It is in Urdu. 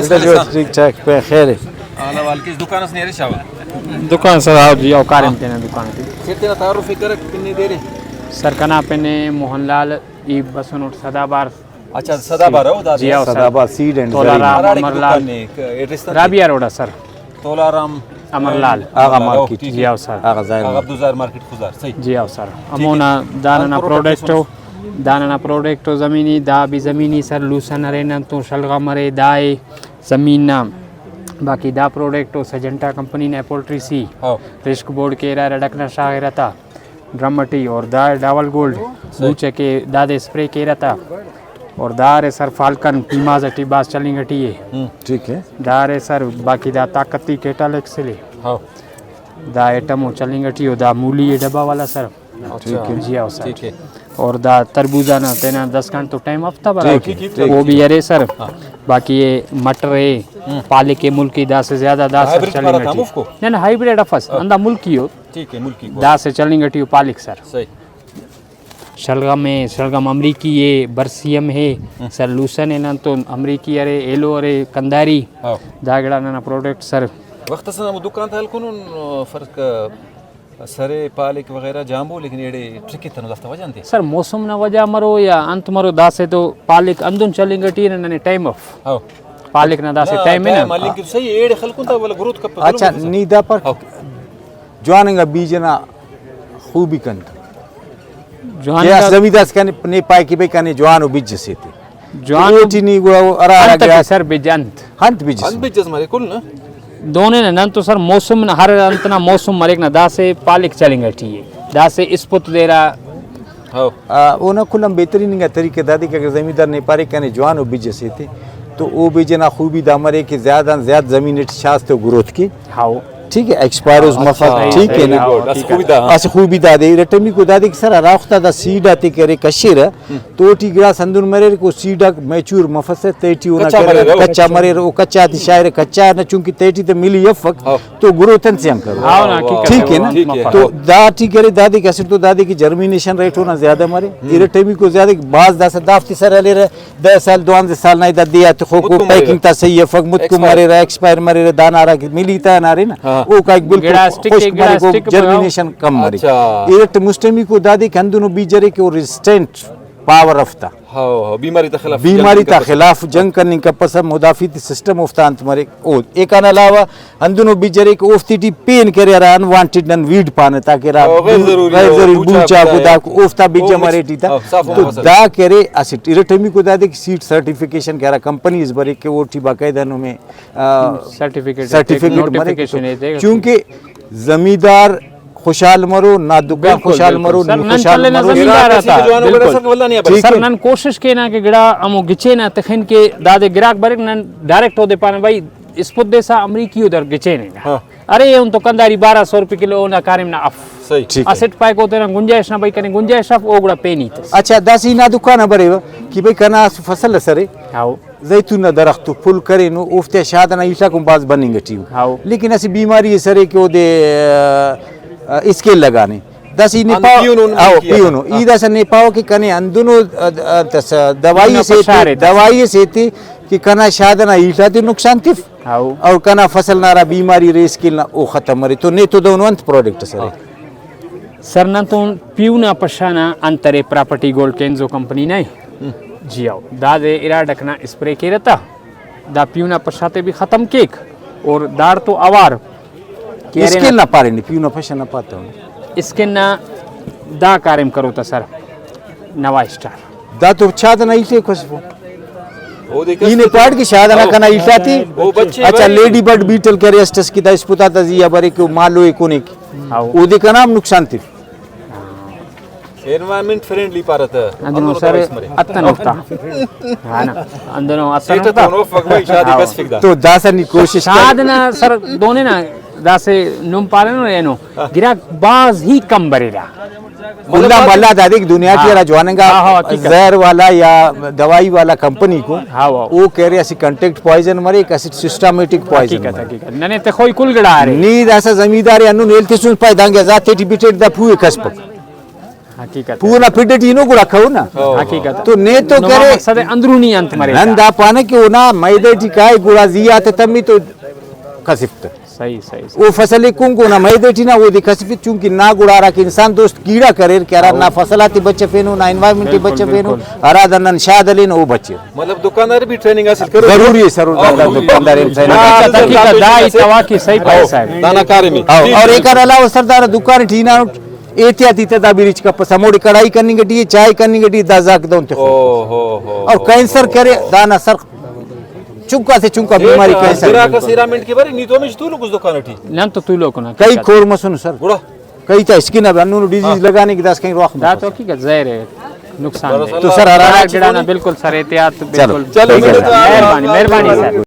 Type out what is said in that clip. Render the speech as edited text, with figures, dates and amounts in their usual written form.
ٹھیک ٹھاک بخیر على والكيس دكان سنيري شاول دکان سر آپ جی اوکارم تے دکان تے سيرتنا تعرف کرک پنی دیری سر کنا پنے موہن لال ای بسنوٹ صدابار اچھا صدابار ہو دادی جی صدابار sad and Tolaram Amar Lal address Rabia road sir Tolaram Amar Lal Agha market جی او سر آغا ظاہر عبدالزار مارکیٹ خزار صحیح جی او سر امونا داننا پروڈکٹو داننا پروڈکٹو زمینی دا بھی زمینی سر لوسن رینن تو شلغا مرے دائے زمین نام باقی دا پروڈکٹو سجنٹا کمپنی نے پولٹری سی رسک بورڈ کے را رڈکنا شاہ رہتا ڈرمٹی اور دا ڈاول گولڈ بوچے کے دادے اسپرے کے رہتا اور دار سر فالکن پیمازٹی باس چلیں گٹی ہے ٹھیک ہے دار سر باقی دا طاقتی کیٹالک سے لے دا ایٹمو چلیں گٹی ہو دا مولی ڈبا والا سر جی آؤ سر اور دا تربوزہ نا تینا 10 گھنٹ تو ٹائم ہفتہ برا وہ بھی ارے سر باقی یہ مٹر ہے پالک کے ملکی دا سے زیادہ دا سے چلیں گٹی نہیں نا ہائیبریڈ افس اندہ ملکی ہو دا سے چلیں گٹی ہو پالک سر شلغم ہے شلغم امریکی ہے برسیم ہے سر لوسن ہے نا تو امریکی ارے ایلو ارے کنداری دا گڑا نا پروڈکٹ سر وقت سے دکان تھا کنون فرق سرے پالک وغیرہ جامبو لیکن یہ ٹرکی تنو دفتہ وجہ انتی سر موسم نہ وجہ مرو یا انت مرو دا سے تو پالک اندن چلیں گٹی نا ٹائم آف پالک نہ دا سے ٹائم ہے نا مالک کی صحیح ایڑ خلقوں تا والا گروت کپ اچھا نیدا پر جواننگا بیجنا خوبی کنت یا زمیداس کنے نے پائے کی بے کنے جوانو بیج سے تھے جوانو ٹینی گڑا ارا ارا گیا سر بیجنت ہنت بیج ہنت بیج مارے کل نا دونے نن تو سر موسم نہ ہر انتنا موسم مریک نہ دا سے پالک چلیں گے ٹھی دا سے اسپت دے رہا اونا کلم بہترین طریقے دادی کہ اگر زمیندار نے پارے کنے جوانو بیج سے تھے تو او بیجنا خوبی دا مرے کہ زیادہ زیادہ زمین شاست گروتھ کی ہاو ٹھیک ہے ایکسپائرز مفاد ٹھیک ہے نا اس خوبی دا دے رٹمی کو دادی کہ سر راختہ دا سیڈ آتے کرے کشیر توٹی گرا سندون مرے کو سیڈ میچور مفسر تیٹی ہونا کرے کچا مرے وہ کچا تی شاعر کچا نہ چونکہ تیٹی تے ملی یفق تو گروتن سے ہم کرو ٹھیک ہے نا تو دا ٹھیک کرے دادی کہ تو دادی کی جرمینیشن ریٹ ہونا زیادہ مرے رٹمی کو زیادہ باز دا دافتی سر لے رہے 10 سال 12 سال نہ دیا تو کو پیکنگ تا صحیح یفق مت کو مرے ایکسپائر مرے دانا را ملی تا نہ رے نا او کا بالکل جرمینیشن کم مری ایٹ مستمی کو دادی کہ اندونو بیجرے کہ وہ ریزسٹنٹ پاور رفتا بیماری تا خلاف جنگ کرنے کا پس مدافعتی سسٹم افتانت مرے ایک آن علاوہ اندونو بیجرے کہ افتی ٹی پین کرے رہا انوانٹیڈ نن ویڈ پانے تاکہ رہا غیر ضروری بوچا کو دا کو افتا بیجا مرے ٹی تا تو دا کرے اسٹ ایرٹمی کو دادی کہ سیٹ سرٹیفیکیشن کہہ رہا کمپنیز برے کہ وہ ٹی باقاعدہ نو میں سرٹیفکیٹ مرے چونکہ زمیندار خوشحال مرو نہ دکان خوشحال مرو نہ خوشحال مرو سر نن کوشش کے نا کہ گڑا امو گچے نا تخن کے دادے گراک برک نن ڈائریکٹ ہو دے پانے بھائی اس پود دے سا امریکی ادھر گچے نہیں ارے ان تو کنداری 1200 روپے کلو نہ کارم نہ اف اسٹ پائے کو تے نا گنجائش نہ بھائی کنے گنجائش اف او گڑا پینی تے اچھا داسی نہ دکان برے کہ بھائی کنا فصل سرے ہاو زیتون درخت پھل کرے نو افتے شاد نہ عیسا کو باز بنیں گے ٹیو لیکن ایسی بیماری ہے سرے کہ دے اسکیل لگانے دسی نے پاو پیونو ای دس نے پاو کہ کنے اندونو دوائی سے تھی کہ کنا شاد نہ عیسا تے نقصان تف اور کنا فصل نہ بیماری رے اسکیل نہ او ختم مرے تو نے تو دونوں انت پروڈکٹ سرے سر نہ تو پیونا پشانا انترے پراپرٹی گولڈ کینزو کمپنی نہیں جی آؤ دا دے ارا ڈکنا اسپرے کے رہتا دا پیونا پشاتے بھی ختم کیک اور دار تو آوار اسکن نہ پارے نہیں پیونا پشا نہ پاتا ہوں اسکن نہ دا کارم کرو تا سر نوا اسٹار دا تو شاد نہ ایسے خوشبو یہ پارٹ کی شاد نہ کنا ایسا تھی اچھا لیڈی برڈ بیٹل کے ریسٹس کی دا اس پتا تا زیا برے کہ مالو ایکونے کی او دے کا نام نقصان تھی environment friendly parata andano sare attan hofta hana andano attan hofta no fagmai shadi bas fikda to dasani koshish shadna sar done na dase num paleno eno gira baz hi kam barera اللہ ملا دادی دنیا کی راجوانے گا زہر والا یا دوائی والا کمپنی کو وہ کہہ رہے اسی کنٹیکٹ پوائزن مرے ایک ایسی سسٹمیٹک پوائزن ننے تے کوئی کل گڑا رہے نیز ایسا زمینداری انو نیلتی سن پائے دانگے ذات تیٹی بیٹیٹ دا پوئے کسپک حقیقت پورا فیڈٹی نو گڑا کھو نا حقیقت تو نے تو نو کرے مقصد اندرونی انت مرے نندا پانے کہ اونا میدٹی کائے گڑا زیات تمی تو کسفت صحیح صحیح وہ فصل کون کو نہ میدٹی نہ وہ دی کسفت چونکہ نہ گڑا رہا کہ انسان دوست کیڑا کرے کہ نہ فصلاتی بچے فینو نہ انوائرمنٹی بچے فینو ارادہ نہ شاہد لین وہ بچے مطلب دکاندار بھی ٹریننگ حاصل کرو ضروری ہے سر دکاندار انسان حقیقت دائی تواکی صحیح پیسہ ہے دانا کاری میں اور ایک علاوہ سردار دکان ٹھینا احتیاطی تدابیر کا پسموڑی کڑائی کرنی گٹی چائے کرنی گٹی دازاک دون تے اور کینسر کرے دانا سر چونکا سے چونکا بیماری کینسر سیرا کا سیرامنٹ کی باری نیتو میں تو لوگ اس دکان ٹھی لن تو لوگ نا کئی کھور مسن سر گڑا کئی تا اسکن اب انو ڈیزیز لگانے کی داس کہیں روح دا تو حقیقت زہر ہے نقصان ہے تو سر بالکل سر احتیاط بالکل چلو مہربانی سر